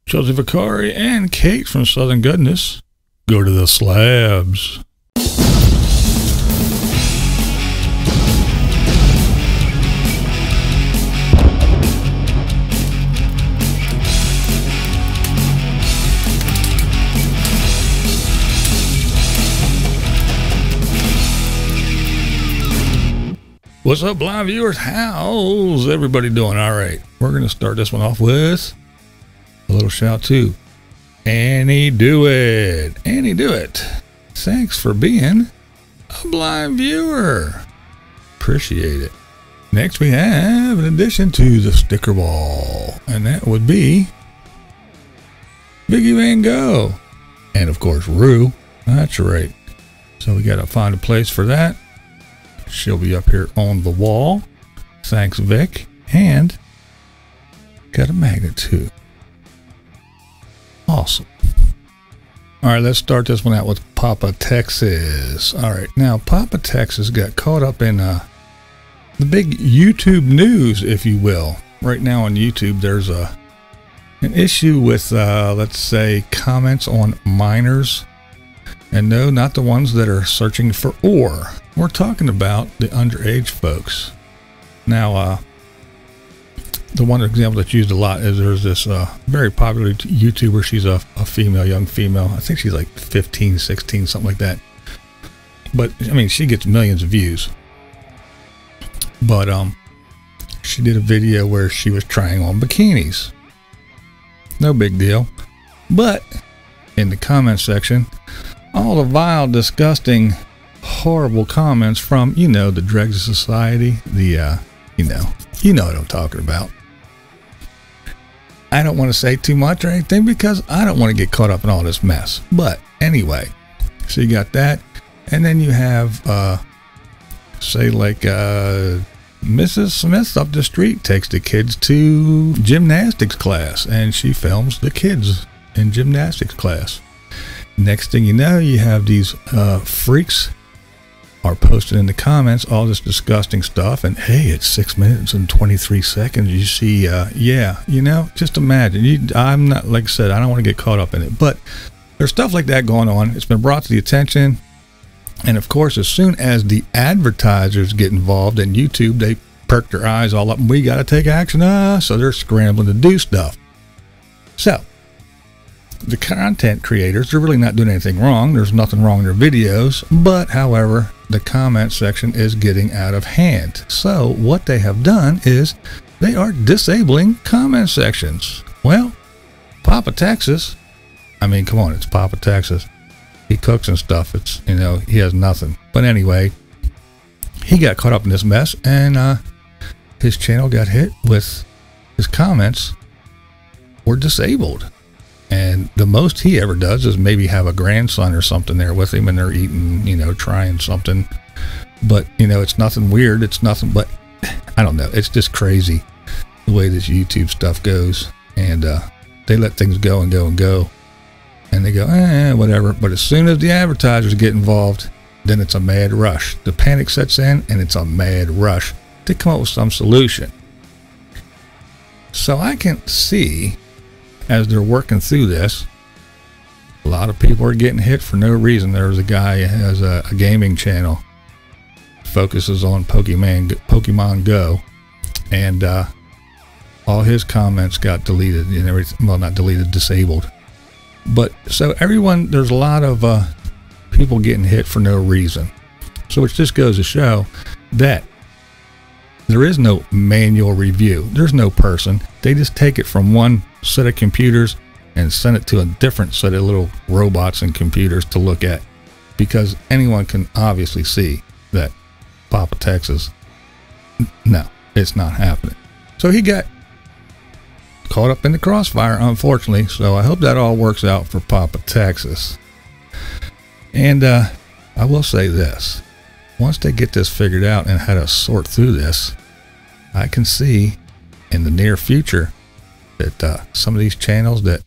Chelsea Vicari and Kate from Southern Goodness. Go to the Slabs. What's up, blind viewers? How's everybody doing? All right, we're going to start this one off with a little shout to Annie Do It. Annie Do It, thanks for being a blind viewer. Appreciate it. Next we have an addition to the sticker wall, and that would be Biggie Van Gogh. And of course, Rue. That's right. So we got to find a place for that. She'll be up here on the wall. Thanks, Vic. And got a magnet too. Awesome. All right, let's start this one out with Papa Texas. All right, now Papa Texas got caught up in the big YouTube news, if you will. Right now on YouTube, there's an issue with, let's say, comments on minors. And no, not the ones that are searching for ore. We're talking about the underage folks. Now, the one example that's used a lot is there's this very popular YouTuber. She's a female, young female. I think she's like 15, 16, something like that. But, I mean, she gets millions of views. But she did a video where she was trying on bikinis. No big deal. But in the comment section, all the vile, disgusting, horrible comments from, you know, the dregs of society, the, you know what I'm talking about. I don't want to say too much or anything because I don't want to get caught up in all this mess. But anyway, so you got that. And then you have, say like, Mrs. Smith up the street takes the kids to gymnastics class and she films the kids in gymnastics class. Next thing you know, you have these freaks are posting in the comments all this disgusting stuff, and hey, it's 6 minutes and 23 seconds. You see, yeah, you know, just imagine. I'm not, like I said, I don't want to get caught up in it, but there's stuff like that going on. It's been brought to the attention, and of course, as soon as the advertisers get involved in YouTube, they perk their eyes all up, and we got to take action. So they're scrambling to do stuff. So the content creators, they're really not doing anything wrong. There's nothing wrong in their videos, but however, the comment section is getting out of hand. So what they have done is they are disabling comment sections. Well, Papa Texas, I mean, come on, it's Papa Texas. He cooks and stuff. It's, you know, he has nothing. But anyway, he got caught up in this mess, and his channel got hit with his comments were disabled. And the most he ever does is maybe have a grandson or something there with him, and they're eating, you know, trying something. But, you know, it's nothing weird. It's nothing but, I don't know. It's just crazy the way this YouTube stuff goes. And they let things go and go and go. And they go, whatever. But as soon as the advertisers get involved, then it's a mad rush. The panic sets in, and it's a mad rush to come up with some solution. So I can see, as they're working through this, a lot of people are getting hit for no reason. There's a guy who has a gaming channel, focuses on Pokemon Go, and all his comments got deleted and everything. Well, not deleted, disabled. But so everyone, there's a lot of people getting hit for no reason. So which just goes to show that there is no manual review. There's no person. They just take it from one set of computers and send it to a different set of little robots and computers to look at, because anyone can obviously see that Papa Texas, no, it's not happening. So he got caught up in the crossfire, unfortunately. So I hope that all works out for Papa Texas. And I will say this, once they get this figured out and how to sort through this, I can see in the near future that some of these channels that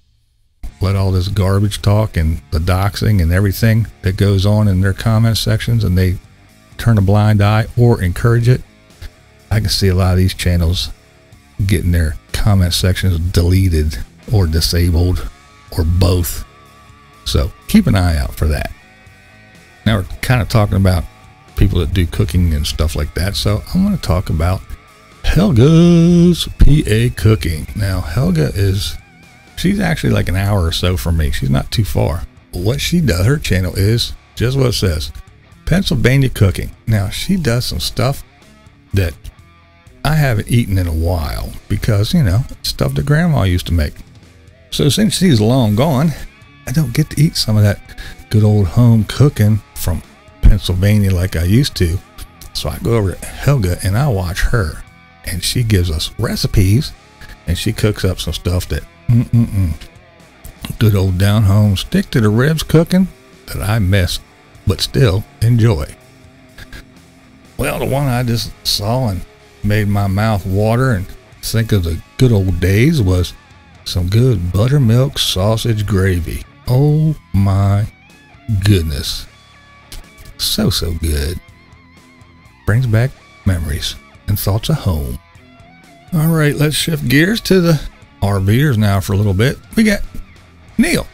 let all this garbage talk and the doxing and everything that goes on in their comment sections, and they turn a blind eye or encourage it, I can see a lot of these channels getting their comment sections deleted or disabled or both. So keep an eye out for that. Now we're kind of talking about people that do cooking and stuff like that. So I'm going to talk about Helga's PA Cooking. Now Helga she's actually like an hour or so from me. She's not too far. What she does, her channel is just what it says, Pennsylvania Cooking. Now she does some stuff that I haven't eaten in a while because, you know, stuff that grandma used to make. So since she's long gone, I don't get to eat some of that good old home cooking from Pennsylvania like I used to. So I go over to Helga and I watch her, and she gives us recipes and she cooks up some stuff that good old down home, stick to the ribs cooking that I miss but still enjoy. Well, the one I just saw and made my mouth water and think of the good old days was some good buttermilk sausage gravy. Oh my goodness. So good. Brings back memories and thoughts of home. All right, let's shift gears to the RVers now for a little bit. We got Neil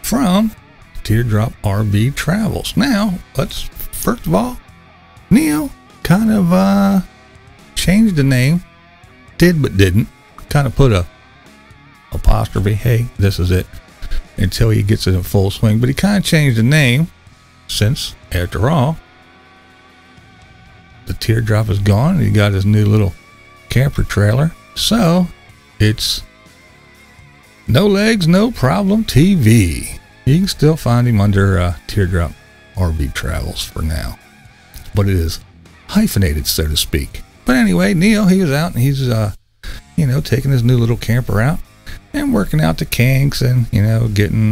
from Teardrop RV Travels. Now, let's first of all, Neil kind of changed the name, did but didn't, kind of put a apostrophe, hey, this is it, until he gets it in full swing. But he kind of changed the name since, after all, the Teardrop is gone and he got his new little camper trailer. So it's No Legs, No Problem TV. You can still find him under Teardrop RV Travels for now, but it is hyphenated, so to speak. But anyway, Neil, he was out and he's you know, taking his new little camper out and working out the kinks and, you know, getting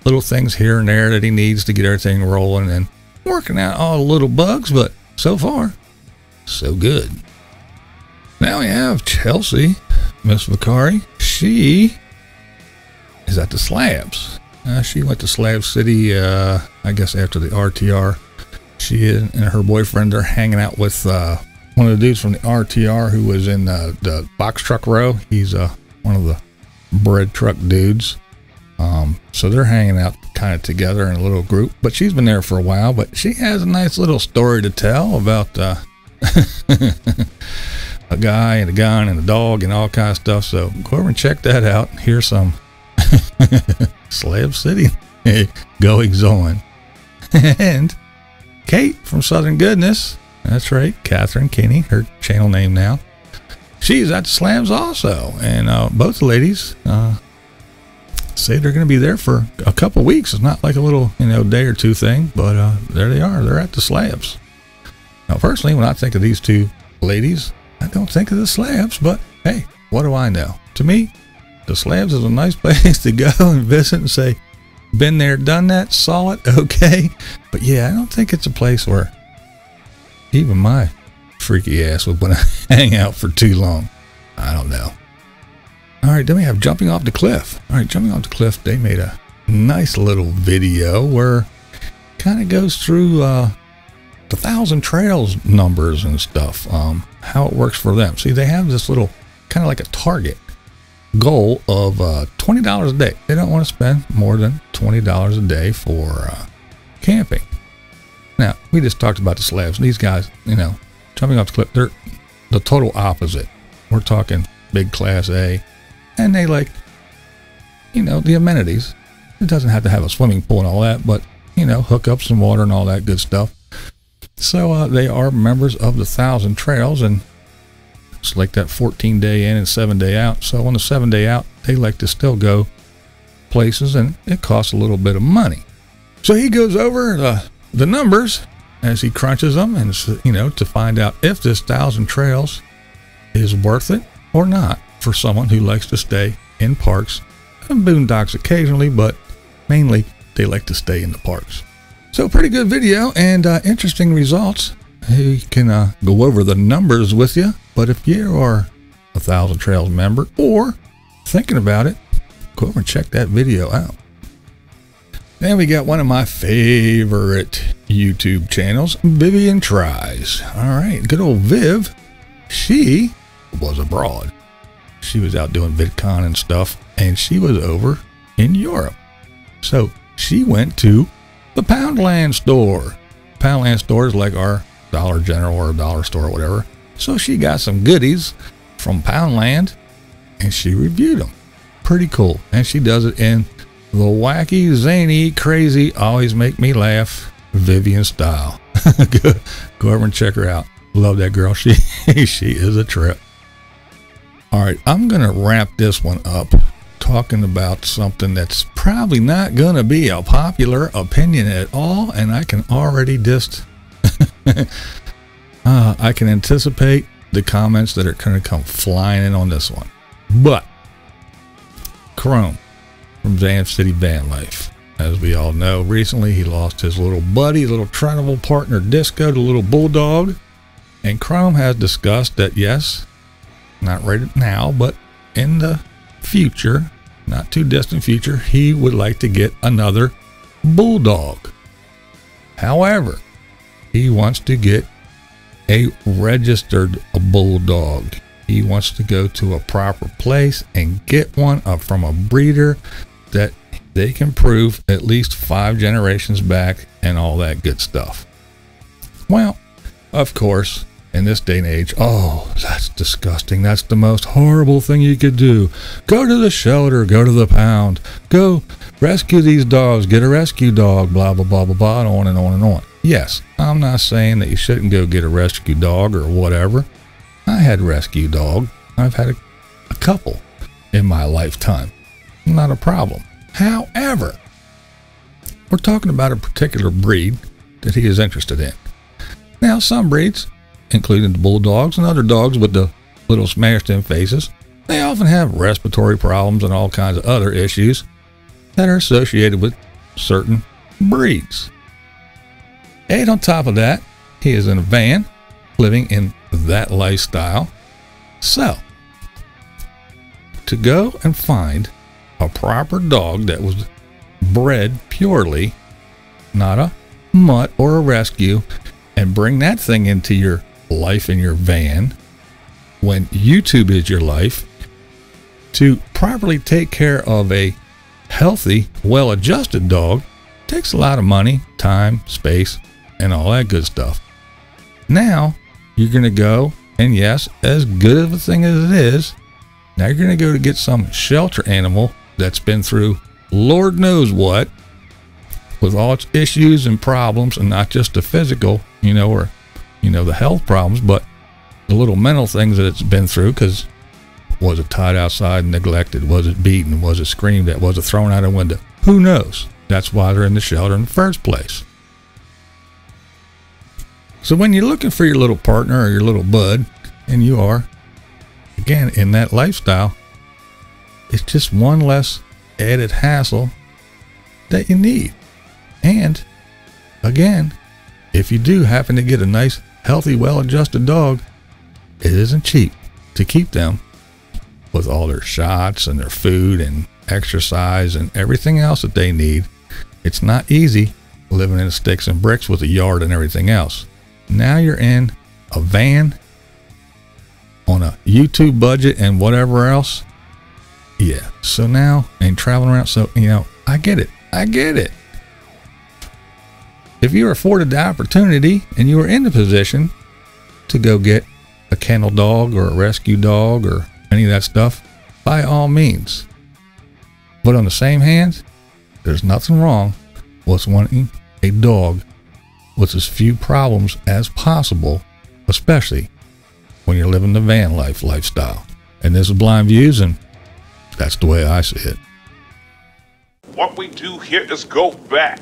little things here and there that he needs to get everything rolling and working out all the little bugs. But so far, so good. Now we have Chelsea, Miss Vicari. She is at the Slabs. She went to Slab City, I guess after the RTR. She and her boyfriend are hanging out with one of the dudes from the RTR who was in the box truck row. He's one of the bread truck dudes. So they're hanging out kind of together in a little group. But she's been there for a while. But she has a nice little story to tell about a guy and a gun and a dog and all kinds of stuff. So go over and check that out. Here's some Slab City goings on. And Kate from Southern Goodness, that's right, Catherine Kinney, her channel name now, she's at the Slabs also. And both the ladies say they're going to be there for a couple weeks. It's not like a little, you know, day or two thing, but there they are. They're at the Slabs. Now, personally, when I think of these two ladies, I don't think of the Slabs, but hey, what do I know? To me, the Slabs is a nice place to go and visit and say, been there, done that, saw it, okay. But yeah, I don't think it's a place where even my freaky ass would want to hang out for too long. I don't know. All right, then we have Jumping Off the Cliff. All right, Jumping Off the Cliff, they made a nice little video where kind of goes through the 1,000 Trails numbers and stuff, how it works for them. See, they have this little kind of like a target goal of $20 a day. They don't want to spend more than $20 a day for camping. Now, we just talked about the Slabs. These guys, you know, Jumping Off the Cliff, they're the total opposite. We're talking big class A, and they like, you know, the amenities. It doesn't have to have a swimming pool and all that, but, you know, hookups and water and all that good stuff. So they are members of the 1,000 Trails, and it's like that 14-day in and 7-day out. So on the 7-day out, they like to still go places, and it costs a little bit of money. So he goes over the numbers as he crunches them, and, you know, to find out if this 1,000 Trails is worth it or not for someone who likes to stay in parks and boondocks occasionally, but mainly they like to stay in the parks. So pretty good video and interesting results. He can go over the numbers with you, but if you are a 1,000 Trails member or thinking about it, go over and check that video out. Then we got one of my favorite YouTube channels, Vivian Tries. All right, good old Viv. She was abroad. she was out doing VidCon and stuff, and she was over in Europe. So she went to the Poundland store. Poundland store is like our Dollar General or Dollar Store or whatever. So she got some goodies from Poundland, and she reviewed them. Pretty cool. And she does it in the wacky, zany, crazy, always make me laugh Vivian style. Go over and check her out. Love that girl. She is a trip. All right, I'm gonna wrap this one up talking about something that's probably not gonna be a popular opinion at all, and I can already just I can anticipate the comments that are gonna come flying in on this one. But Chrome from Slab City Van Life, as we all know, recently he lost his little buddy, little travel partner Disco, the little bulldog. And Chrome has discussed that, yes, not right now, but in the future, not too distant future, he would like to get another bulldog. However, he wants to get a registered bulldog. He wants to go to a proper place and get one from a breeder that they can prove at least 5 generations back and all that good stuff. Well, of course, in this day and age, oh, that's disgusting. That's the most horrible thing you could do. Go to the shelter, go to the pound, go rescue these dogs, get a rescue dog, blah, blah, blah, blah, blah, and on and on and on. Yes, I'm not saying that you shouldn't go get a rescue dog or whatever. I had a rescue dog. I've had a couple in my lifetime. Not a problem. However, we're talking about a particular breed that he is interested in. Now, some breeds, including the bulldogs and other dogs with the little smashed in faces, they often have respiratory problems and all kinds of other issues that are associated with certain breeds. And on top of that, he is in a van living in that lifestyle. So, to go and find a proper dog that was bred purely, not a mutt or a rescue, and bring that thing into your life in your van when YouTube is your life, to properly take care of a healthy, well-adjusted dog takes a lot of money, time, space, and all that good stuff. Now you're going to go, and yes, as good of a thing as it is, now you're going to go to get some shelter animal that's been through Lord knows what, with all its issues and problems, and not just the physical, or the health problems, but the little mental things that it's been through. Because was it tied outside and neglected? Was it beaten? Was it screamed at? Was it thrown out a window? Who knows? That's why they're in the shelter in the first place. So when you're looking for your little partner or your little bud, and you are, again, in that lifestyle, it's just one less added hassle that you need. And again, if you do happen to get a nice, healthy, well-adjusted dog, it isn't cheap to keep them with all their shots and their food and exercise and everything else that they need. It's not easy living in sticks and bricks with a yard and everything else. Now you're in a van on a YouTube budget and whatever else. Yeah. So now, and traveling around. So, I get it. I get it. If you were afforded the opportunity and you were in the position to go get a kennel dog or a rescue dog or any of that stuff, by all means. But on the same hand, there's nothing wrong with wanting a dog with as few problems as possible, especially when you're living the van lifestyle. And this is BlindViews, and that's the way I see it. What we do here is go back.